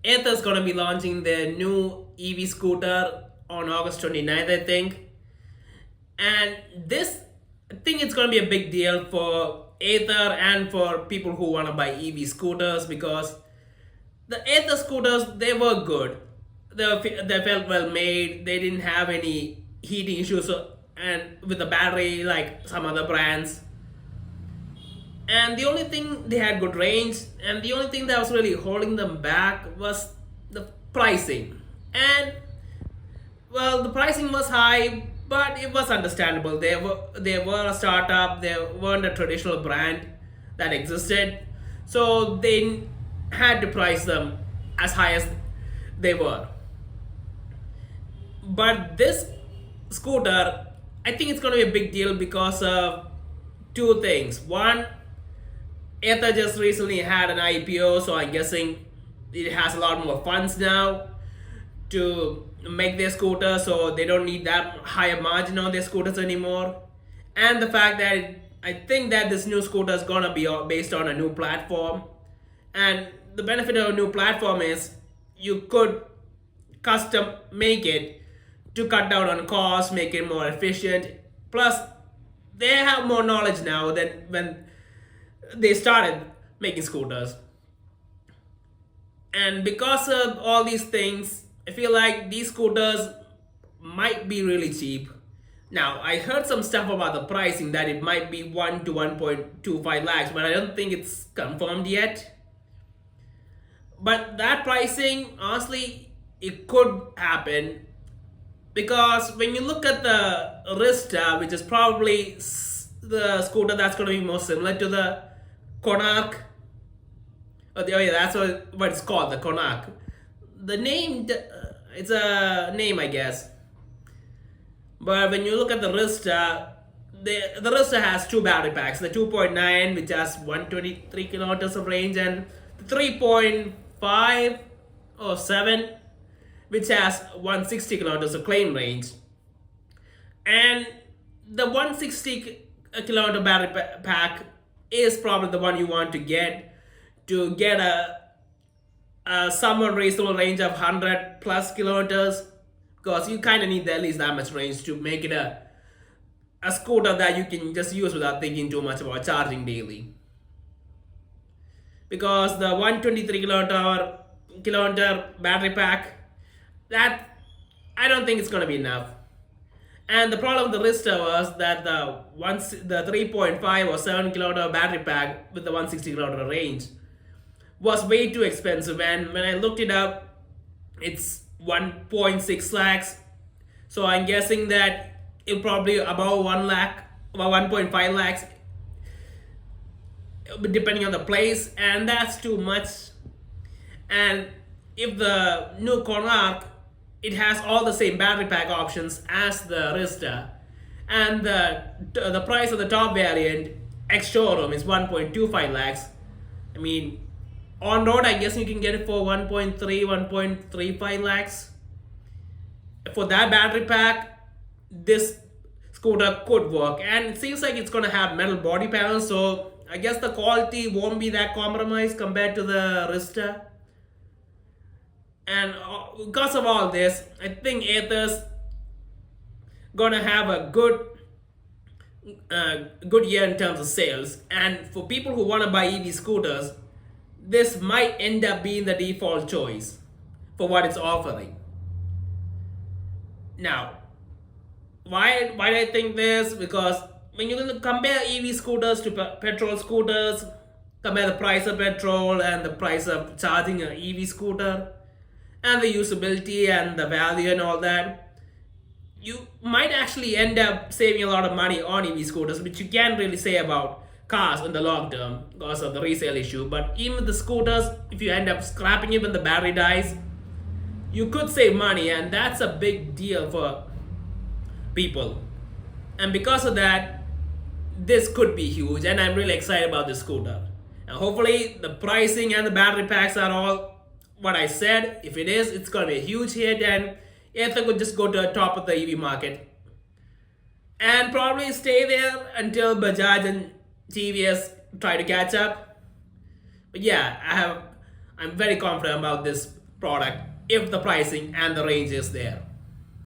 Ather's gonna be launching their new EV scooter on August 29th, I think. And this, I think it's gonna be a big deal for Ather and for people who wanna buy EV scooters because the Ather scooters, they were good. They felt well made. They didn't have any heating issues and with the battery like some other brands. And the only thing they had good range, and the only thing that was really holding them back was the pricing. And well, the pricing was high, but it was understandable. They were a startup. They weren't a traditional brand that existed, so they had to price them as high as they were. But this scooter, I think it's going to be a big deal because of two things. One, Ather just recently had an IPO, so I'm guessing it has a lot more funds now to make their scooter, so they don't need that higher margin on their scooters anymore. And the fact that I think that this new scooter is gonna be based on a new platform, and the benefit of a new platform is you could custom make it to cut down on costs, make it more efficient. Plus, they have more knowledge now than when they started making scooters. And because of all these things, I feel like these scooters might be really cheap. Now, I heard some stuff about the pricing that it might be 1 to 1.25 lakhs, but I don't think it's confirmed yet. But that pricing, honestly, it could happen because when you look at the Arista, which is probably the scooter that's going to be more similar to the Konark, oh yeah, that's what it's called, the Konark. The name, it's a name, I guess. But when you look at the Rista, the Rista has two battery packs: the 2.9, which has 123 kilometers of range, and the 3.5 or 7, which has 160 kilometers of claim range. And the 160 kilometer battery pack is probably the one you want to get a somewhat reasonable range of 100 plus kilometers, because you kind of need at least that much range to make it a scooter that you can just use without thinking too much about charging daily. Because the 123 kilometer battery pack, that I don't think it's going to be enough. And the problem with the Rista was that the 3.5 or 7 kilometer battery pack with the 160 kilometer range was way too expensive. And when I looked it up, it's 1.6 lakhs. So I'm guessing that it probably about 1 lakh, about 1.5 lakhs, depending on the place, and that's too much. And if the new Konark, it has all the same battery pack options as the Rista, and the price of the top variant ex showroom is 1.25 lakhs. I mean, on road, I guess you can get it for 1.3, 1.35 lakhs. For that battery pack, this scooter could work, and it seems like it's gonna have metal body panels, so I guess the quality won't be that compromised compared to the Rista. And because of all this, I think Ather's gonna have a good year in terms of sales. And for people who want to buy EV scooters, this might end up being the default choice for what it's offering. Now, why do I think this? Because when you compare EV scooters to petrol scooters, compare the price of petrol and the price of charging an EV scooter, and the usability and the value and all that, you might actually end up saving a lot of money on EV scooters, which you can't really say about cars in the long term because of the resale issue. But even with the scooters, if you end up scrapping it when the battery dies, you could save money, and that's a big deal for people. And because of that, this could be huge, and I'm really excited about this scooter. And hopefully the pricing and the battery packs are all what I said. If it is, it's gonna be a huge hit, and Ather could just go to the top of the EV market and probably stay there until Bajaj and TVS try to catch up. But yeah, I'm very confident about this product if the pricing and the range is there.